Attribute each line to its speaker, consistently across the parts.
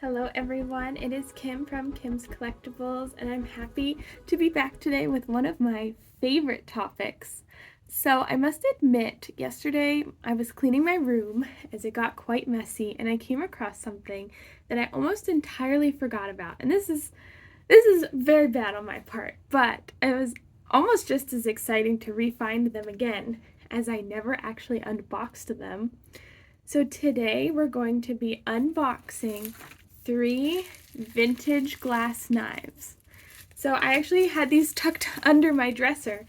Speaker 1: Hello everyone, it is Kim from Kim's Collectibles, and I'm happy to be back today with one of my favorite topics. So I must admit, yesterday I was cleaning my room as it got quite messy, and I came across something that I almost entirely forgot about. And this is very bad on my part, but it was almost just as exciting to re-find them again, as I never actually unboxed them. So today we're going to be unboxing 3 vintage glass knives. So I actually had these tucked under my dresser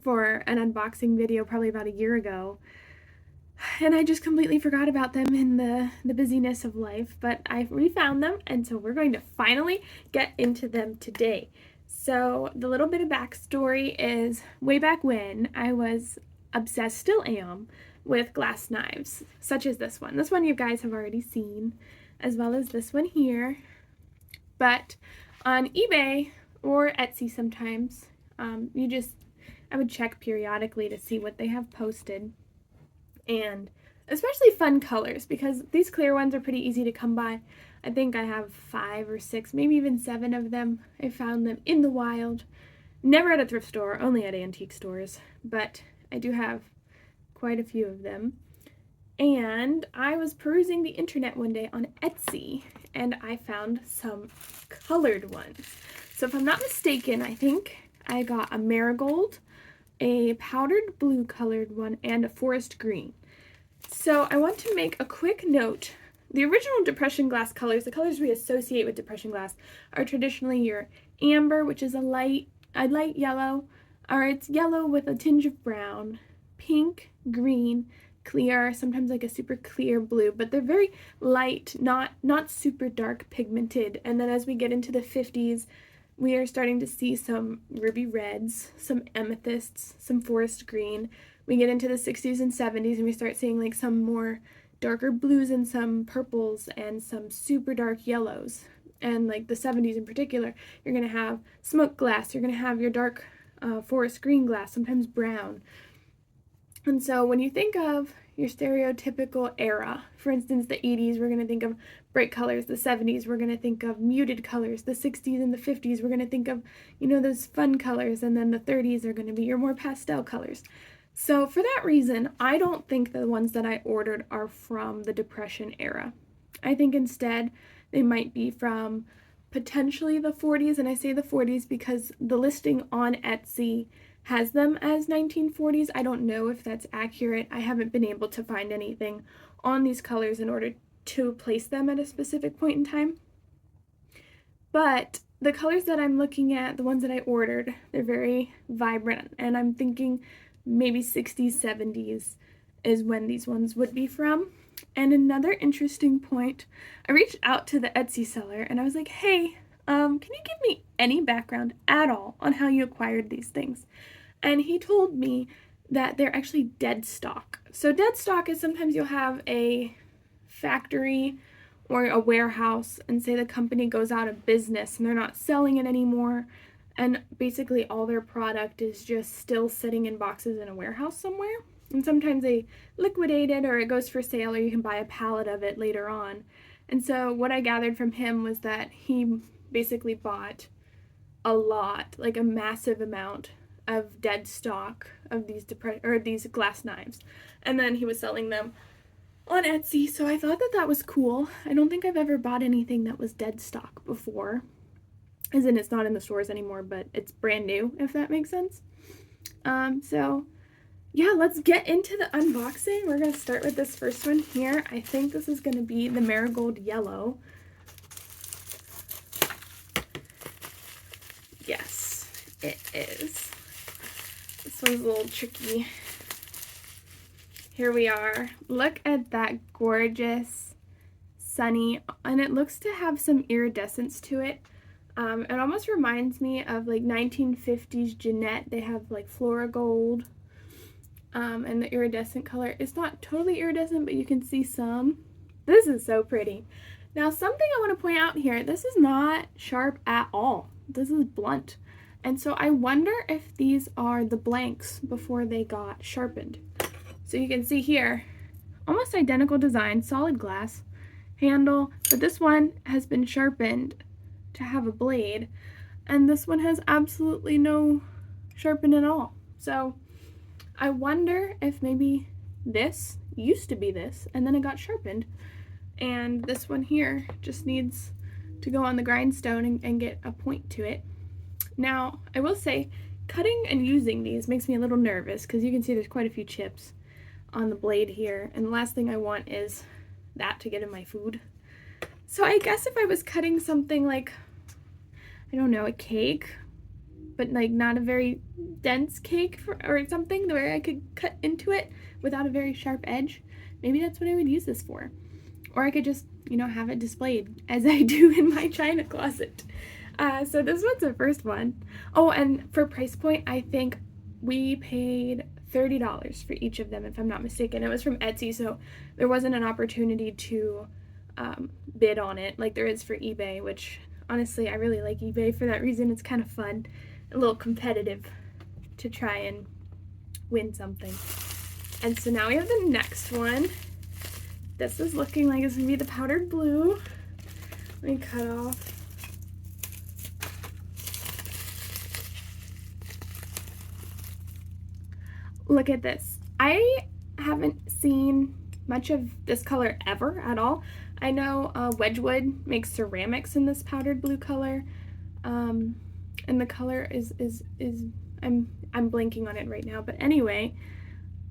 Speaker 1: for an unboxing video probably about a year ago. And I just completely forgot about them in the busyness of life, but I refound them, and so we're going to finally get into them today. So the little bit of backstory is way back when I was obsessed, still am, with glass knives, such as this one. This one you guys have already seen, as well as this one here. But on eBay or Etsy sometimes, I would check periodically to see what they have posted. And especially fun colors, because these clear ones are pretty easy to come by. I think I have 5 or 6, maybe even 7 of them. I found them in the wild. Never at a thrift store, only at antique stores, but I do have quite a few of them. And I was perusing the internet one day on Etsy, and I found some colored ones. So if I'm not mistaken, I think I got a marigold, a powdered blue colored one, and a forest green. So I want to make a quick note. The original depression glass colors, the colors we associate with depression glass, are traditionally your amber, which is a light yellow, or it's yellow with a tinge of brown, pink, green, clear, sometimes like a super clear blue, but they're very light, not super dark pigmented. And then as we get into the 50s, we are starting to see some ruby reds, some amethysts, some forest green. We get into the 60s and 70s and we start seeing like some more darker blues and some purples and some super dark yellows. And like the 70s in particular, you're going to have smoked glass, you're going to have your dark forest green glass, sometimes brown. And so when you think of your stereotypical era, for instance, the 80s, we're going to think of bright colors. The 70s, we're going to think of muted colors. The 60s and the 50s, we're going to think of, those fun colors. And then the 30s are going to be your more pastel colors. So for that reason, I don't think the ones that I ordered are from the Depression era. I think instead they might be from potentially the 40s, and I say the 40s because the listing on Etsy has them as 1940s. I don't know if that's accurate. I haven't been able to find anything on these colors in order to place them at a specific point in time. But the colors that I'm looking at, the ones that I ordered, they're very vibrant, and I'm thinking maybe 60s, 70s is when these ones would be from. And another interesting point, I reached out to the Etsy seller and I was like, hey, can you give me any background at all on how you acquired these things? And he told me that they're actually dead stock. So dead stock is sometimes you'll have a factory or a warehouse and say the company goes out of business and they're not selling it anymore, and basically all their product is just still sitting in boxes in a warehouse somewhere. And sometimes they liquidate it or it goes for sale, or you can buy a pallet of it later on. And so what I gathered from him was that he basically bought a lot, like a massive amount of dead stock of these glass knives, and then he was selling them on Etsy. So I thought that was cool. I don't think I've ever bought anything that was dead stock before, as in it's not in the stores anymore, but it's brand new, if that makes sense. So yeah, let's get into the unboxing. We're going to start with this first one here. I think this is going to be the marigold yellow. Yes, it is. This one's a little tricky. Here we are. Look at that gorgeous, sunny, and it looks to have some iridescence to it. It almost reminds me of like 1950s Jeanette. They have like flora gold, and the iridescent color. It's not totally iridescent, but you can see some. This is so pretty. Now, something I want to point out here, this is not sharp at all. This is blunt. And so I wonder if these are the blanks before they got sharpened. So you can see here, almost identical design, solid glass. handle, but this one has been sharpened to have a blade, and this one has absolutely no sharpen at all. So I wonder if maybe this used to be this and then it got sharpened, and this one here just needs to go on the grindstone and get a point to it. Now, I will say, cutting and using these makes me a little nervous because you can see there's quite a few chips on the blade here, and the last thing I want is that to get in my food. So I guess if I was cutting something like, I don't know, a cake, but like not a very dense cake or something where I could cut into it without a very sharp edge, maybe that's what I would use this for. Or I could just, have it displayed as I do in my china closet. So this one's the first one. Oh, and for price point, I think we paid $30 for each of them, if I'm not mistaken. It was from Etsy, so there wasn't an opportunity to bid on it like there is for eBay, which honestly I really like eBay for that reason. It's kind of fun, a little competitive to try and win something. And so now we have the next one. This is looking like it's gonna be the powdered blue. Let me cut off. Look at this. I haven't seen much of this color ever at all. I know Wedgwood makes ceramics in this powdered blue color, and the color is I'm blanking on it right now, but anyway,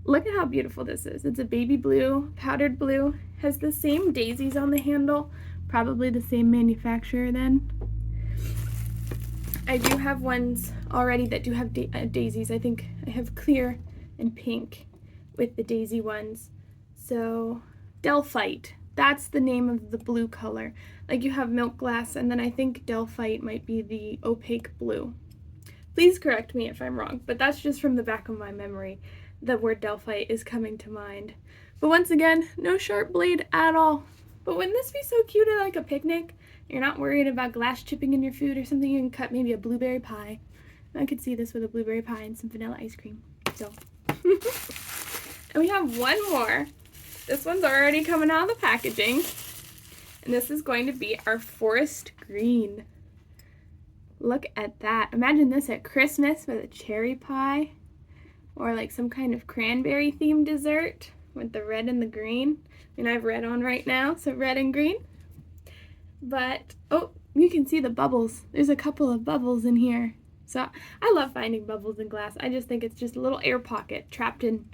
Speaker 1: look at how beautiful this is. It's a baby blue, powdered blue, has the same daisies on the handle, probably the same manufacturer then. I do have ones already that do have daisies. I think I have clear and pink with the daisy ones. So Delphite, that's the name of the blue color. Like you have milk glass, and then I think Delphite might be the opaque blue. Please correct me if I'm wrong, but that's just from the back of my memory. The word Delphite is coming to mind. But once again, no sharp blade at all. But wouldn't this be so cute at like a picnic? You're not worried about glass chipping in your food or something. You can cut maybe a blueberry pie. I could see this with a blueberry pie and some vanilla ice cream. So, and we have one more. This one's already coming out of the packaging. And this is going to be our forest green. Look at that. Imagine this at Christmas with a cherry pie. Or like some kind of cranberry themed dessert with the red and the green. I mean, I have red on right now, so red and green. But, oh, you can see the bubbles. There's a couple of bubbles in here. So I love finding bubbles in glass. I just think it's just a little air pocket trapped in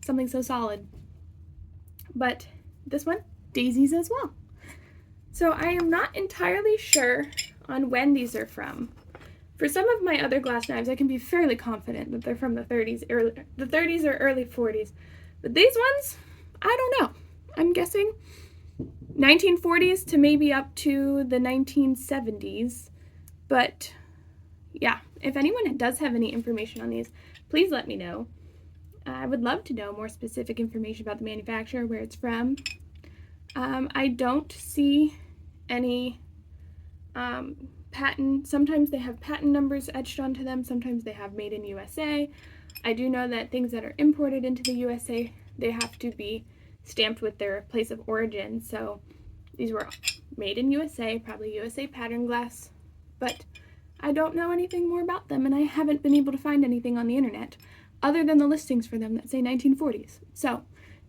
Speaker 1: something so solid. But this one, daisies as well. So I am not entirely sure on when these are from. For some of my other glass knives, I can be fairly confident that they're from the 30s or early 40s. But these ones, I don't know. I'm guessing 1940s to maybe up to the 1970s. But yeah, if anyone does have any information on these, please let me know. I would love to know more specific information about the manufacturer, where it's from. I don't see any patent. Sometimes they have patent numbers etched onto them. Sometimes they have made in USA. I do know that things that are imported into the USA, they have to be stamped with their place of origin. So these were made in USA, probably USA pattern glass, but I don't know anything more about them, and I haven't been able to find anything on the internet other than the listings for them that say 1940s. So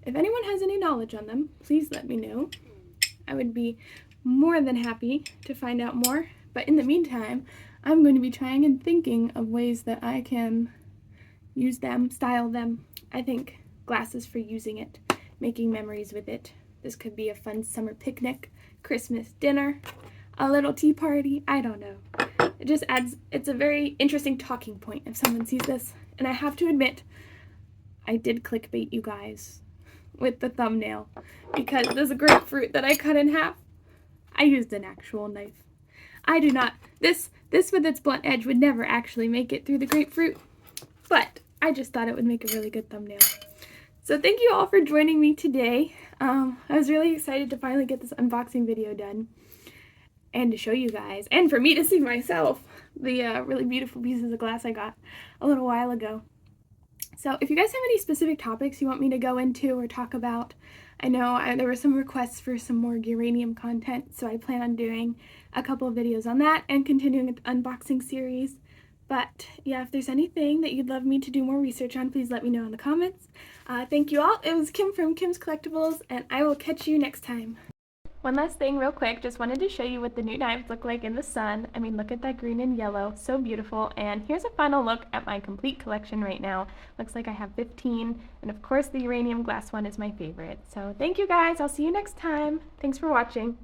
Speaker 1: if anyone has any knowledge on them, please let me know. I would be more than happy to find out more. But in the meantime, I'm going to be trying and thinking of ways that I can use them, style them. I think glass is for using it, making memories with it. This could be a fun summer picnic, Christmas dinner, a little tea party. I don't know. It just adds, it's a very interesting talking point if someone sees this. And I have to admit, I did clickbait you guys with the thumbnail because there's a grapefruit that I cut in half. I used an actual knife. I do not, this with its blunt edge would never actually make it through the grapefruit, but I just thought it would make a really good thumbnail. So thank you all for joining me today. I was really excited to finally get this unboxing video done and to show you guys, and for me to see myself, the really beautiful pieces of glass I got a little while ago. So if you guys have any specific topics you want me to go into or talk about, I know there were some requests for some more uranium content, so I plan on doing a couple of videos on that and continuing the unboxing series. But yeah, if there's anything that you'd love me to do more research on, please let me know in the comments. Thank you all. It was Kim from Kim's Collectibles, and I will catch you next time. One last thing real quick, just wanted to show you what the new knives look like in the sun. I mean, look at that green and yellow, so beautiful. And here's a final look at my complete collection right now. Looks like I have 15, and of course the uranium glass one is my favorite. So thank you guys, I'll see you next time. Thanks for watching.